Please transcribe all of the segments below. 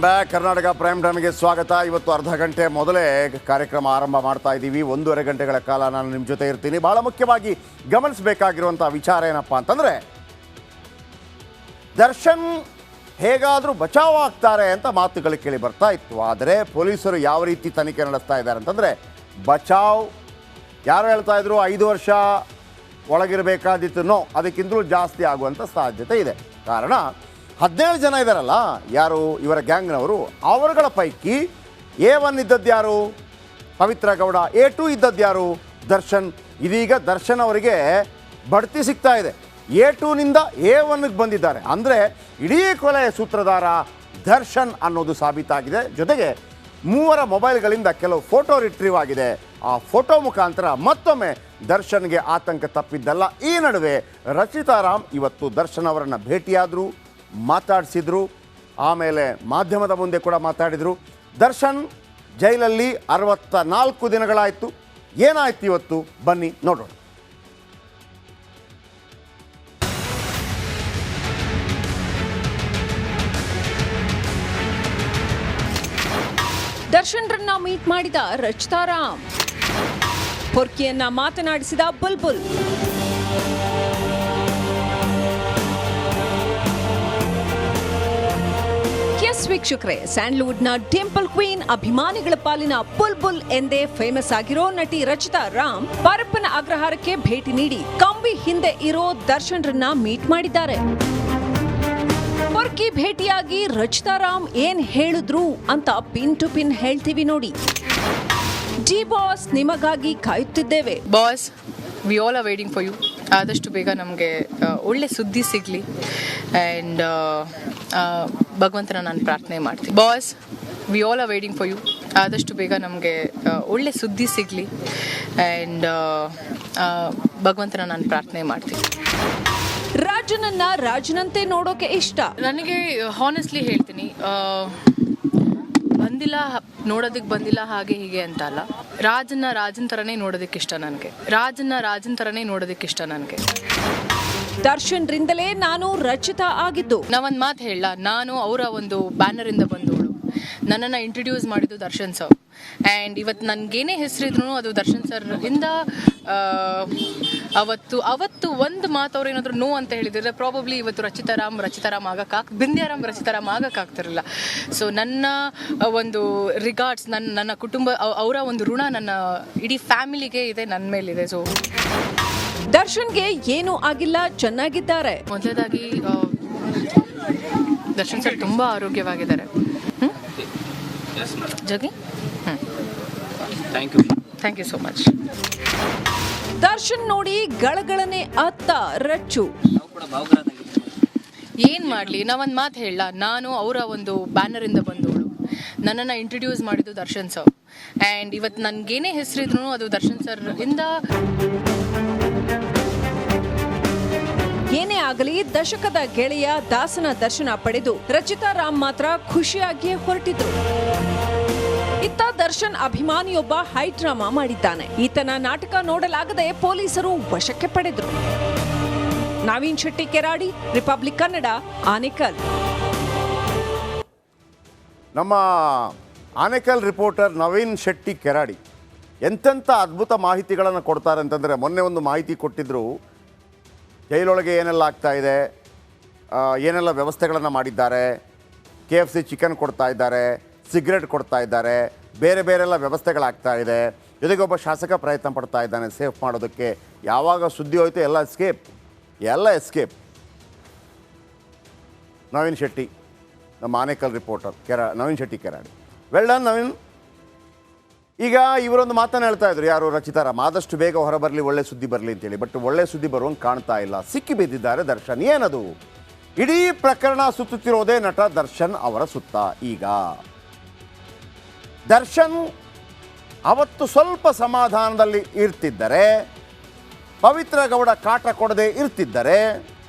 Back Karnataka prime ಟೈಮ್ಗೆ ಸ್ವಾಗತ. ಇವತ್ತು ಅರ್ಧ ಗಂಟೆ ಮೊದಲೇ ಕಾರ್ಯಕ್ರಮ ಆರಂಭ ಮಾಡ್ತಾ ಇದ್ದೀವಿ. 1.5 ಗಂಟೆಗಳ ಕಾಲ ನಾನು ನಿಮ್ಮ ಜೊತೆ ಇರ್ತೀನಿ. ಭಾಳ ಮುಖ್ಯವಾಗಿ ಗಮನಿಸಬೇಕಾಗಿರುವಂಥ ವಿಚಾರ ಏನಪ್ಪ ಅಂತಂದರೆ, ದರ್ಶನ್ ಹೇಗಾದರೂ ಬಚಾವ್ ಆಗ್ತಾರೆ ಅಂತ ಮಾತುಗಳು ಕೇಳಿ ಬರ್ತಾ ಇತ್ತು. ಆದರೆ ಪೊಲೀಸರು ಯಾವ ರೀತಿ ತನಿಖೆ ನಡೆಸ್ತಾ ಇದ್ದಾರೆ ಅಂತಂದರೆ, ಬಚಾವ್ ಯಾರು ಹೇಳ್ತಾ ಇದ್ರು 5 ವರ್ಷ ಒಳಗಿರಬೇಕಾದಿತ್ತು, ನೋ, ಅದಕ್ಕಿಂತಲೂ ಜಾಸ್ತಿ ಆಗುವಂಥ ಸಾಧ್ಯತೆ ಇದೆ. ಕಾರಣ 17 ಜನ ಇದ್ದಾರಲ್ಲ, ಯಾರು ಇವರ ಗ್ಯಾಂಗ್ನವರು, ಅವರುಗಳ ಪೈಕಿ A1 ಇದ್ದದ್ದು ಯಾರು? ಪವಿತ್ರ ಗೌಡ. A2 ಇದ್ದದ್ದು ಯಾರು? ದರ್ಶನ್. ಇದೀಗ ದರ್ಶನ್ ಅವರಿಗೆ ಬಡ್ತಿ ಸಿಗ್ತಾ ಇದೆ. A2ನಿಂದ A1ಗೆ ಬಂದಿದ್ದಾರೆ. ಅಂದರೆ ಇಡೀ ಕೊಲೆಯ ಸೂತ್ರಧಾರ ದರ್ಶನ್ ಅನ್ನೋದು ಸಾಬೀತಾಗಿದೆ. ಜೊತೆಗೆ 3 ಮೊಬೈಲ್ಗಳಿಂದ ಕೆಲವು ಫೋಟೋ ರಿಟ್ರೀವ್ ಆಗಿದೆ. ಆ ಫೋಟೋ ಮುಖಾಂತರ ಮತ್ತೊಮ್ಮೆ ದರ್ಶನ್ಗೆ ಆತಂಕ ತಪ್ಪಿದ್ದಲ್ಲ. ಈ ನಡುವೆ ರಚಿತಾ ರಾಮ್ ಇವತ್ತು ದರ್ಶನ್ ಅವರನ್ನು ಭೇಟಿಯಾದರು, ಮಾತಾಡಿಸಿದ್ರು, ಆಮೇಲೆ ಮಾಧ್ಯಮದ ಮುಂದೆ ಕೂಡ ಮಾತಾಡಿದರು. ದರ್ಶನ್ ಜೈಲಲ್ಲಿ 64 ದಿನಗಳಾಯಿತು. ಏನಾಯ್ತು ಇವತ್ತು ಬನ್ನಿ ನೋಡೋಣ. ದರ್ಶನ್ರನ್ನ ಮೀಟ್ ಮಾಡಿದ ರಚಿತಾ ರಾಮ್, ಪೊರ್ಕಿಯನ್ನ ಮಾತನಾಡಿಸಿದ ಬುಲ್ಬುಲ್. ಎಸ್ ವೀಕ್ಷಕರೇ, ಸ್ಯಾಂಡ್ಲ್ವುಡ್ನ ಡಿಂಪಲ್ ಕ್ವೀನ್, ಅಭಿಮಾನಿಗಳ ಪಾಲಿನ ಬುಲ್ಬುಲ್ ಎಂದೇ ಫೇಮಸ್ ಆಗಿರೋ ನಟಿ ರಚಿತಾ ರಾಮ್ ಪರಪ್ಪನ ಅಗ್ರಹಾರಕ್ಕೆ ಭೇಟಿ ನೀಡಿ ಕಂಬಿ ಹಿಂದೆ ಇರೋ ದರ್ಶನ್ರನ್ನ ಮೀಟ್ ಮಾಡಿದ್ದಾರೆ. ಪೊರ್ಕಿ ಭೇಟಿಯಾಗಿ ರಚಿತಾ ರಾಮ್ ಏನ್ ಹೇಳಿದ್ರು ಅಂತ ಪಿನ್ ಟು ಪಿನ್ ಹೇಳ್ತೀವಿ ನೋಡಿ. ಡಿ ಬಾಸ್, ನಿಮಗಾಗಿ ಕಾಯುತ್ತಿದ್ದೇವೆ. Boss, we all are waiting for you. ಆದಷ್ಟು ಬೇಗ ನಮಗೆ ಒಳ್ಳೆ ಸುದ್ದಿ ಸಿಗಲಿ ಆ್ಯಂಡ್ ಭಗವಂತನ ನಾನು ಪ್ರಾರ್ಥನೆ ಮಾಡ್ತೀನಿ. Boss, we all are waiting for you. ಆದಷ್ಟು ಬೇಗ ನಮಗೆ ಒಳ್ಳೆ ಸುದ್ದಿ ಸಿಗಲಿ ಆ್ಯಂಡ್ ಭಗವಂತನ ನಾನು ಪ್ರಾರ್ಥನೆ ಮಾಡ್ತೀನಿ. ರಾಜನನ್ನ ರಾಜನಂತೆ ನೋಡೋಕೆ ಇಷ್ಟ. ನನಗೆ ಹಾನೆಸ್ಟ್ಲಿ ಹೇಳ್ತೀನಿ, ಬಂದಿಲ್ಲ, ನೋಡೋದಕ್ಕೆ ಬಂದಿಲ್ಲ ಹಾಗೆ ಹೀಗೆ ಅಂತ ಅಲ್ಲ. ರಾಜನ ಥರನೇ ನೋಡೋದಕ್ಕೆ ಇಷ್ಟ ನನಗೆ. ರಾಜನ ಥರನೇ ನೋಡೋದಕ್ಕೆ ಇಷ್ಟ ನನಗೆ. ದರ್ಶನ್ ರಿಂದಲೇ ನಾನು ರಚಿತಾ ಆಗಿದ್ದು. ನಾವೊಂದು ಮಾತು ಹೇಳ, ನಾನು ಅವರ ಒಂದು ಬ್ಯಾನರಿಂದ ಬಂದವಳು. ನನ್ನನ್ನು ಇಂಟ್ರಡ್ಯೂಸ್ ಮಾಡಿದ್ದು ದರ್ಶನ್ ಸರ್. ಆ್ಯಂಡ್ ಇವತ್ತು ನನಗೇನೇ ಹೆಸರಿದ್ರು ಅದು ದರ್ಶನ್ ಸರ್ ಇಂದ. ಅವತ್ತು ಒಂದು ಮಾತು ಅವ್ರು ಏನಾದರೂ ನೋ ಅಂತ ಹೇಳಿದರೆ ಪ್ರಾಬಬ್ಲಿ ಇವತ್ತು ರಚಿತಾರಾಮ್ ಬಿಂದ್ಯಾರಾಮ್ ರಚಿತಾರಾಮ್ ಆಗಕ್ಕಾಗ್ತಿರಲಿಲ್ಲ. ಸೊ ನನ್ನ ಒಂದು ರಿಗಾರ್ಡ್ಸ್, ನನ್ನ ಕುಟುಂಬ, ಅವರ ಒಂದು ಋಣ ನನ್ನ ಇಡೀ ಫ್ಯಾಮಿಲಿಗೆ ಇದೆ, ನನ್ನ ಮೇಲಿದೆ. ಸೊ ದರ್ಶನ್ಗೆ ಏನೂ ಆಗಿಲ್ಲ, ಚೆನ್ನಾಗಿದ್ದಾರೆ. ಮೊದಲದಾಗಿ ದರ್ಶನ್ ಸರ್ ತುಂಬ ಆರೋಗ್ಯವಾಗಿದ್ದಾರೆ. ಜಗಿ, thank you so much. Darshan ನೋಡಿ ಗಳಗಳನೆ ಅತ್ತ ರಚ್ಚು. ಏನು ಮಾಡಲಿ, ನಾವೊಂದು ಮಾತು ಹೇಳ, ನಾನು ಅವರ ಒಂದು ಬ್ಯಾನರಿಂದ ಬಂದವಳು. ನನ್ನನ್ನು ಇಂಟ್ರಡ್ಯೂಸ್ ಮಾಡಿದ್ದು ದರ್ಶನ್ ಸರ್. ಆ್ಯಂಡ್ ಇವತ್ತು ನನಗೇನೇ ಹೆಸರಿದ್ರು ಅದು ದರ್ಶನ್ ಸರ್ ಇಂದ. ಏನೇ ಆಗಲಿ, ದಶಕದ ಗೆಳೆಯ ದಾಸನ ದರ್ಶನ ಪಡೆದು ರಚಿತಾ ರಾಮ್ ಮಾತ್ರ ಖುಷಿಯಾಗಿಯೇ ಹೊರಟಿದ್ರು. ಇತ್ತ ದರ್ಶನ್ ಅಭಿಮಾನಿಯೊಬ್ಬ ಹೈ ಡ್ರಾಮಾ ಮಾಡಿದ್ದಾನೆ. ಈತನ ನಾಟಕ ನೋಡಲಾಗದೆ ಪೊಲೀಸರು ವಶಕ್ಕೆ ಪಡೆದ್ರು. ನವೀನ್ ಶೆಟ್ಟಿ ಕೆರಾಡಿ, ರಿಪಬ್ಲಿಕ್ ಕನ್ನಡ, ಆನೇಕಲ್. ನಮ್ಮ ಆನೇಕಲ್ ರಿಪೋರ್ಟರ್ ನವೀನ್ ಶೆಟ್ಟಿ ಕೆರಾಡಿ ಎಂತೆಂಥ ಅದ್ಭುತ ಮಾಹಿತಿಗಳನ್ನು ಕೊಡ್ತಾರೆ ಅಂತಂದರೆ, ಮೊನ್ನೆ ಒಂದು ಮಾಹಿತಿ ಕೊಟ್ಟಿದ್ದರು. ಜೈಲೊಳಗೆ ಏನೆಲ್ಲ ಆಗ್ತಾ ಇದೆ, ಏನೆಲ್ಲ ವ್ಯವಸ್ಥೆಗಳನ್ನು ಮಾಡಿದ್ದಾರೆ. KFC ಚಿಕನ್ ಕೊಡ್ತಾ ಇದ್ದಾರೆ, ಸಿಗರೇಟ್ ಕೊಡ್ತಾ ಇದ್ದಾರೆ, ಬೇರೆ ಬೇರೆಲ್ಲ ವ್ಯವಸ್ಥೆಗಳಾಗ್ತಾ ಇದೆ. ಜೊತೆಗೆ ಒಬ್ಬ ಶಾಸಕ ಪ್ರಯತ್ನ ಪಡ್ತಾ ಇದ್ದಾನೆ ಸೇಫ್ ಮಾಡೋದಕ್ಕೆ. ಯಾವಾಗ ಸುದ್ದಿ ಹೋಯ್ತು ಎಲ್ಲ ಎಸ್ಕೇಪ್. ನವೀನ್ ಶೆಟ್ಟಿ, ನಮ್ಮ Anekal reporter Naveen Shetty Keradi. Well done Naveen. ಈಗ ಇವರೊಂದು ಮಾತನ್ನು ಹೇಳ್ತಾ ಇದ್ರು, ಯಾರು? ರಚಿತಾ ರಾಮ್. ಆದಷ್ಟು ಬೇಗ ಹೊರಬರಲಿ, ಒಳ್ಳೆ ಸುದ್ದಿ ಬರಲಿ ಅಂತೇಳಿ. ಬಟ್ ಒಳ್ಳೆ ಸುದ್ದಿ ಬರುವಂಗೆ ಕಾಣ್ತಾ ಇಲ್ಲ. ಸಿಕ್ಕಿ ಬಿದ್ದಿದ್ದಾರೆ ದರ್ಶನ್. ಏನದು? ಇಡೀ ಪ್ರಕರಣ ಸುತ್ತುತ್ತಿರೋದೇ ನಟ ದರ್ಶನ್ ಅವರ ಸುತ್ತ. ಈಗ ದರ್ಶನ್ ಅವತ್ತು ಸ್ವಲ್ಪ ಸಮಾಧಾನದಲ್ಲಿ ಇರ್ತಿದ್ದರೆ, ಪವಿತ್ರ ಗೌಡ ಕಾಟ ಕೊಡದೆ ಇರ್ತಿದ್ದರೆ,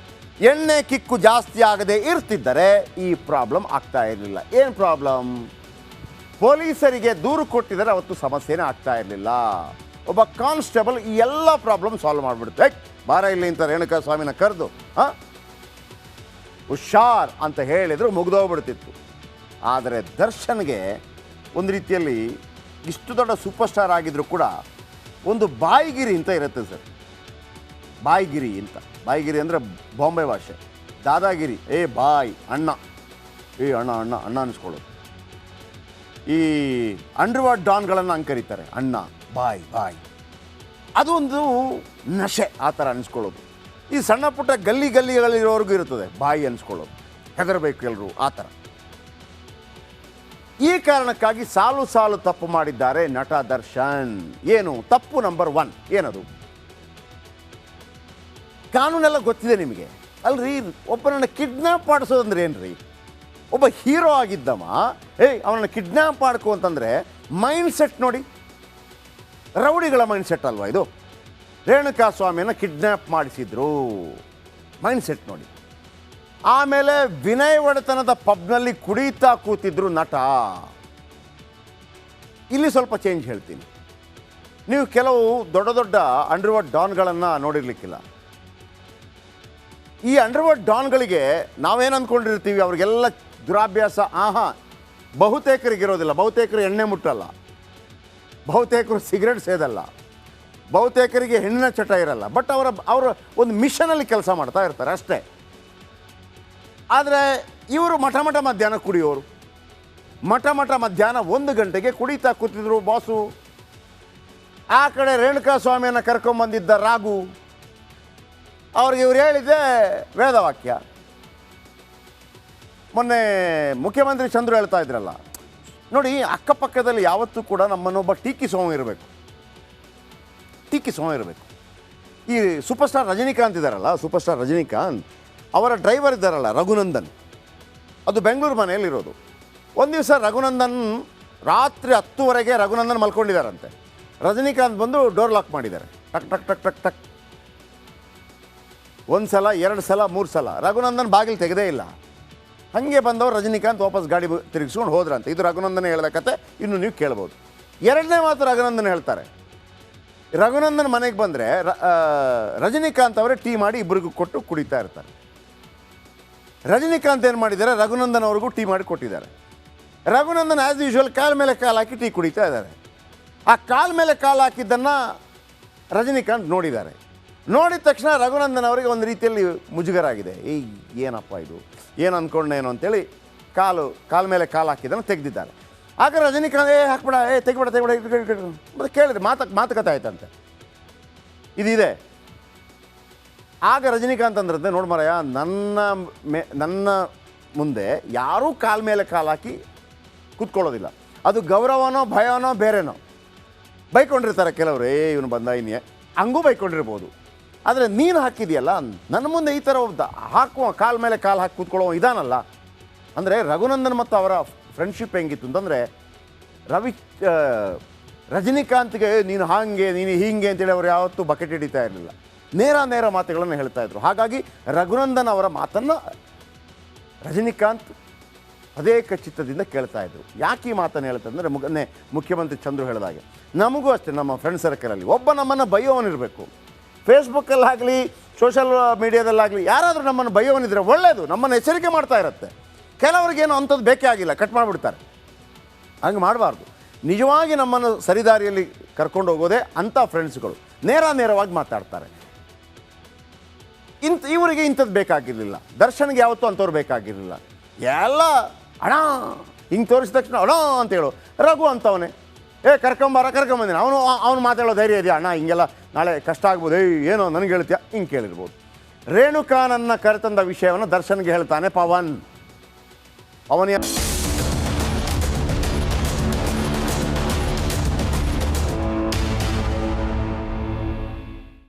ಎಣ್ಣೆ ಕಿಕ್ಕು ಜಾಸ್ತಿ ಆಗದೆ ಇರ್ತಿದ್ದರೆ ಈ ಪ್ರಾಬ್ಲಮ್ ಆಗ್ತಾ ಇರಲಿಲ್ಲ. ಏನು ಪ್ರಾಬ್ಲಮ್? ಪೊಲೀಸರಿಗೆ ದೂರು ಕೊಟ್ಟಿದ್ದಾರೆ, ಅವತ್ತು ಸಮಸ್ಯೆನೇ ಆಗ್ತಾ ಇರಲಿಲ್ಲ. ಒಬ್ಬ ಕಾನ್ಸ್ಟೇಬಲ್ ಈ ಎಲ್ಲ ಪ್ರಾಬ್ಲಮ್ ಸಾಲ್ವ್ ಮಾಡಿಬಿಡುತ್ತೆ. ಬಾರ ಇಲ್ಲಿ ಅಂತ ರೇಣುಕಾ ಸ್ವಾಮಿನ ಕರೆದು ಹುಷಾರ್ ಅಂತ ಹೇಳಿದ್ರು ಮುಗಿದೋಗ್ಬಿಡ್ತಿತ್ತು. ಆದರೆ ದರ್ಶನ್ಗೆ ಒಂದು ರೀತಿಯಲ್ಲಿ ಇಷ್ಟು ದೊಡ್ಡ ಸೂಪರ್ ಸ್ಟಾರ್ ಆಗಿದ್ರೂ ಕೂಡ ಒಂದು ಬಾಯಿಗಿರಿ ಅಂತ ಇರುತ್ತೆ ಸರ್. ಬಾಯಿಗಿರಿ ಅಂತ, ಬಾಯಿಗಿರಿ ಅಂದರೆ ಬಾಂಬೆ ಭಾಷೆ, ದಾದಾಗಿರಿ, ಬಾಯ್ ಅಣ್ಣ, ಅಣ್ಣ ಅಣ್ಣ ಅಣ್ಣ ಅನಿಸ್ಕೊಳ್ಳೋದು. ಈ ಅಂಡರ್ವರ್ಲ್ಡ್ ಡಾನ್ಗಳನ್ನು ಹಂಗೆ ಕರೀತಾರೆ, ಅಣ್ಣ, ಬಾಯ್ ಬಾಯ್, ಅದು ಒಂದು ನಶೆ, ಆ ಥರ ಅನಿಸ್ಕೊಳ್ಳೋದು. ಈ ಸಣ್ಣ ಪುಟ್ಟ ಗಲ್ಲಿಗಳಿರೋರ್ಗೂ ಇರ್ತದೆ ಬಾಯಿ ಅನಿಸ್ಕೊಳ್ಳೋದು, ಹೆದರಬೇಕು ಎಲ್ಲರೂ, ಆ ಥರ. ಈ ಕಾರಣಕ್ಕಾಗಿ ಸಾಲು ಸಾಲು ತಪ್ಪು ಮಾಡಿದ್ದಾರೆ ನಟ ದರ್ಶನ್. ಏನು ತಪ್ಪು? ನಂಬರ್ 1 ಏನದು? ಕಾನೂನೆಲ್ಲ ಗೊತ್ತಿದೆ ನಿಮಗೆ ಅಲ್ರಿ. ಒಬ್ಬನನ್ನು ಕಿಡ್ನ್ಯಾಪ್ ಮಾಡಿಸೋದಂದ್ರೆ ಏನ್ರಿ? ಒಬ್ಬ ಹೀರೋ ಆಗಿದ್ದಮ್ಮ ಅವನನ್ನು ಕಿಡ್ನ್ಯಾಪ್ ಮಾಡ್ಕೊ ಅಂತಂದರೆ ಮೈಂಡ್ ಸೆಟ್ ನೋಡಿ, ರೌಡಿಗಳ ಮೈಂಡ್ ಸೆಟ್ ಅಲ್ವಾ ಇದು? ರೇಣುಕಾ ಸ್ವಾಮಿಯನ್ನು ಕಿಡ್ನ್ಯಾಪ್ ಮಾಡಿಸಿದ್ರು, ಮೈಂಡ್ ಸೆಟ್ ನೋಡಿ. ಆಮೇಲೆ ವಿನಯ್ ಒಡೆತನದ ಪಬ್ನಲ್ಲಿ ಕುಡಿತಾ ಕೂತಿದ್ರು ನಟ. ಇಲ್ಲಿ ಸ್ವಲ್ಪ ಚೇಂಜ್ ಹೇಳ್ತೀನಿ. ನೀವು ಕೆಲವು ದೊಡ್ಡ ದೊಡ್ಡ ಅಂಡರ್ವರ್ಲ್ಡ್ ಡಾನ್ಗಳನ್ನು ನೋಡಿರ್ಲಿಕ್ಕಿಲ್ಲ. ಈ ಅಂಡರ್ವರ್ಲ್ಡ್ ಡಾನ್ಗಳಿಗೆ ನಾವೇನು ಅಂದ್ಕೊಂಡಿರ್ತೀವಿ, ಅವ್ರಿಗೆಲ್ಲ ದುರಾಭ್ಯಾಸ. ಬಹುತೇಕರಿಗಿರೋದಿಲ್ಲ. ಬಹುತೇಕರು ಎಣ್ಣೆ ಮುಟ್ಟಲ್ಲ, ಬಹುತೇಕರು ಸಿಗರೆಟ್ ಸೇದಲ್ಲ, ಬಹುತೇಕರಿಗೆ ಹೆಣ್ಣಿನ ಚಟ ಇರಲ್ಲ. ಬಟ್ ಅವರ ಒಂದು ಮಿಷನಲ್ಲಿ ಕೆಲಸ ಮಾಡ್ತಾ ಇರ್ತಾರೆ ಅಷ್ಟೇ. ಆದರೆ ಇವರು ಮಠ ಮಧ್ಯಾಹ್ನ ಕುಡಿಯೋರು. ಮಠ ಮಧ್ಯಾಹ್ನ 1 ಗಂಟೆಗೆ ಕುಡಿತಾ ಕೂತಿದ್ರು ಬಾಸು. ಆ ಕಡೆ ರೇಣುಕಾ ಸ್ವಾಮಿಯನ್ನು ಕರ್ಕೊಂಬಂದಿದ್ದ ರಾಘು, ಅವ್ರಿಗೆ ಇವ್ರು ಹೇಳಿದ್ದೆ ವೇದವಾಕ್ಯ. ಮೊನ್ನೆ ಮುಖ್ಯಮಂತ್ರಿ ಚಂದ್ರು ಹೇಳ್ತಾ ಇದ್ರಲ್ಲ ನೋಡಿ, ಅಕ್ಕಪಕ್ಕದಲ್ಲಿ ಯಾವತ್ತೂ ಕೂಡ ನಮ್ಮನ್ನೊಬ್ಬ ಟೀಕಿಸೋವ ಇರಬೇಕು. ಈ ಸೂಪರ್ ಸ್ಟಾರ್ ರಜನಿಕಾಂತ್ ಇದ್ದಾರಲ್ಲ, ಸೂಪರ್ ಸ್ಟಾರ್ ರಜನಿಕಾಂತ್ ಅವರ ಡ್ರೈವರ್ ಇದ್ದಾರಲ್ಲ ರಘುನಂದನ್, ಅದು ಬೆಂಗಳೂರು ಮನೆಯಲ್ಲಿರೋದು. ಒಂದು ದಿವಸ ರಘುನಂದನ್ ರಾತ್ರಿ 10:00ವರೆಗೆ ರಘುನಂದನ್ ಮಲ್ಕೊಂಡಿದ್ದಾರಂತೆ. ರಜನಿಕಾಂತ್ ಬಂದು ಡೋರ್ ಲಾಕ್ ಮಾಡಿದ್ದಾರೆ. ಟಕ್ ಟಕ್ ಟಕ್ ಟಕ್ ಟಕ್ 1 ಸಲ 2 ಸಲ 3 ಸಲ. ರಘುನಂದನ್ ಬಾಗಿಲು ತೆಗೆದೇ ಇಲ್ಲ. ಹಾಗೆ ಬಂದವರು ರಜನಿಕಾಂತ್ ವಾಪಸ್ ಗಾಡಿ ತಿರುಗಿಸ್ಕೊಂಡು ಹೋದ್ರಂತೆ. ಇದು ರಘುನಂದನ್ ಹೇಳಿದ ಕತೆ, ಇನ್ನು ನೀವು ಕೇಳ್ಬೋದು. 2ನೇ ಮಾತು ರಘುನಂದನ್ ಹೇಳ್ತಾರೆ. ರಘುನಂದನ್ ಮನೆಗೆ ಬಂದರೆ ರಜನಿಕಾಂತ್ ಅವರೇ ಟೀ ಮಾಡಿ ಇಬ್ಬರಿಗೂ ಕೊಟ್ಟು ಕುಡಿತಾ ಇರ್ತಾರೆ. ರಜನಿಕಾಂತ್ ಏನು ಮಾಡಿದ್ದಾರೆ, ರಘುನಂದನ್ ಅವ್ರಿಗೂ ಟೀ ಮಾಡಿ ಕೊಟ್ಟಿದ್ದಾರೆ. ರಘುನಂದನ್ ಆ್ಯಸ್ ಯೂಶುವಲ್ ಕಾಲ ಮೇಲೆ ಕಾಲು ಹಾಕಿ ಟೀ ಕುಡಿತಾ ಇದ್ದಾರೆ. ಆ ಕಾಲ ಮೇಲೆ ಕಾಲು ಹಾಕಿದ್ದನ್ನು ರಜನಿಕಾಂತ್ ನೋಡಿದ್ದಾರೆ. ನೋಡಿದ ತಕ್ಷಣ ರಘುನಂದನ್ ಅವರಿಗೆ ಒಂದು ರೀತಿಯಲ್ಲಿ ಮುಜುಗರ ಆಗಿದೆ. ಏನಪ್ಪ ಇದು, ಏನು ಅಂದ್ಕೊಂಡೇನು ಅಂತೇಳಿ ಕಾಲ ಮೇಲೆ ಕಾಲು ಹಾಕಿದ್ದನ್ನು ತೆಗೆದಿದ್ದಾರೆ. ಆಗ ರಜನಿಕಾಂತ್ ಹಾಕ್ಬೇಡ, ತೆಗಿಬೇಡ ಮತ್ತೆ ಕೇಳಿದ್ರೆ ಮಾತುಕತೆ ಆಯ್ತಂತೆ. ಇದಿದೆ. ಆಗ ರಜನಿಕಾಂತ್ ಅಂದ್ರಂತೆ, ನೋಡಿ ಮಾರಾಯ, ನನ್ನ ಮುಂದೆ ಯಾರೂ ಕಾಲ ಮೇಲೆ ಕಾಲು ಹಾಕಿ ಕೂತ್ಕೊಳ್ಳೋದಿಲ್ಲ. ಅದು ಗೌರವನೋ ಭಯನೋ ಬೇರೆನೋ. ಬೈಕೊಂಡಿರ್ತಾರೆ ಕೆಲವರು, ಇವನು ಬಂದ ಇನ್ನೇ ಹಂಗೂ ಬೈಕೊಂಡಿರ್ಬೋದು. ಆದರೆ ನೀನು ಹಾಕಿದೆಯಲ್ಲ, ನನ್ನ ಮುಂದೆ ಈ ಥರ ಹಾಕುವ ಕಾಲ ಮೇಲೆ ಕಾಲು ಹಾಕಿ ಕೂತ್ಕೊಳ್ಳೋ ಇದಾನಲ್ಲ. ಅಂದರೆ ರಘುನಂದನ್ ಮತ್ತು ಅವರ ಫ್ರೆಂಡ್ಶಿಪ್ ಹೆಂಗಿತ್ತು ಅಂತಂದರೆ, ರಜನಿಕಾಂತ್ಗೆ ನೀನು ಹಾಗೆ ನೀನು ಹೀಗೆ ಅಂತೇಳಿ ಅವರು ಯಾವತ್ತೂ ಬಕೆಟ್ ಹಿಡಿತಾ ಇರಲಿಲ್ಲ. ನೇರ ಮಾತುಗಳನ್ನು ಹೇಳ್ತಾ ಇದ್ರು. ಹಾಗಾಗಿ ರಘುನಂದನ್ ಅವರ ಮಾತನ್ನು ರಜನಿಕಾಂತ್ ಅದೇ ಚಿತ್ತದಿಂದ ಕೇಳ್ತಾ ಇದ್ರು. ಯಾಕೆ ಈ ಮಾತನ್ನು ಹೇಳ್ತಂದರೆ, ಮುಖ್ಯಮಂತ್ರಿ ಚಂದ್ರು ಹೇಳಿದಾಗೆ ನಮಗೂ ಅಷ್ಟೇ, ನಮ್ಮ ಫ್ರೆಂಡ್ ಸರ್ಕಲಲ್ಲಿ ಒಬ್ಬ ನಮ್ಮನ್ನು ಬೈಯೋವನಿರಬೇಕು. ಫೇಸ್ಬುಕ್ಕಲ್ಲಾಗಲಿ ಸೋಷಲ್ ಮೀಡಿಯಾದಲ್ಲಾಗಲಿ ಯಾರಾದರೂ ನಮ್ಮನ್ನು ಬೈಯೋವನಿದ್ರೆ ಒಳ್ಳೆಯದು, ನಮ್ಮನ್ನು ಎಚ್ಚರಿಕೆ ಮಾಡ್ತಾ ಇರುತ್ತೆ. ಕೆಲವರಿಗೇನು ಅಂಥದ್ದು ಬೇಕೇ ಆಗಿಲ್ಲ, ಕಟ್ ಮಾಡಿಬಿಡ್ತಾರೆ. ಹಂಗೆ ಮಾಡಬಾರ್ದು. ನಿಜವಾಗಿ ನಮ್ಮನ್ನು ಸರಿದಾರಿಯಲ್ಲಿ ಕರ್ಕೊಂಡು ಹೋಗೋದೇ ಅಂಥ ಫ್ರೆಂಡ್ಸ್ಗಳು. ನೇರವಾಗಿ ಮಾತಾಡ್ತಾರೆ. ಇವರಿಗೆ ಇಂಥದ್ದು ಬೇಕಾಗಿರಲಿಲ್ಲ. ದರ್ಶನ್ಗೆ ಯಾವತ್ತೂ ಅಂಥವ್ರು ಬೇಕಾಗಿರಲಿಲ್ಲ. ಎಲ್ಲ ಅಣ್ಣ ಹಿಂಗೆ ತೋರಿಸಿದ ತಕ್ಷಣ ಅಣ್ಣ ಅಂತೇಳು. ರಘು ಅಂತವನೇ, ಕರ್ಕೊಂಬಂದಿನಿ. ಅವನು ಮಾತಾಡೋ ಧೈರ್ಯ ಇದೆಯಾ ಅಣ್ಣ, ಹಿಂಗೆಲ್ಲ ನಾಳೆ ಕಷ್ಟ ಆಗ್ಬೋದು, ಏನೋ ನನಗೆ ಹೇಳ್ತೀಯಾ, ಹಿಂಗೆ ಕೇಳಿರ್ಬೋದು. ರೇಣುಕಾನನ್ನು ಕರೆತಂದ ವಿಷಯವನ್ನು ದರ್ಶನ್ಗೆ ಹೇಳ್ತಾನೆ ಪವನ್.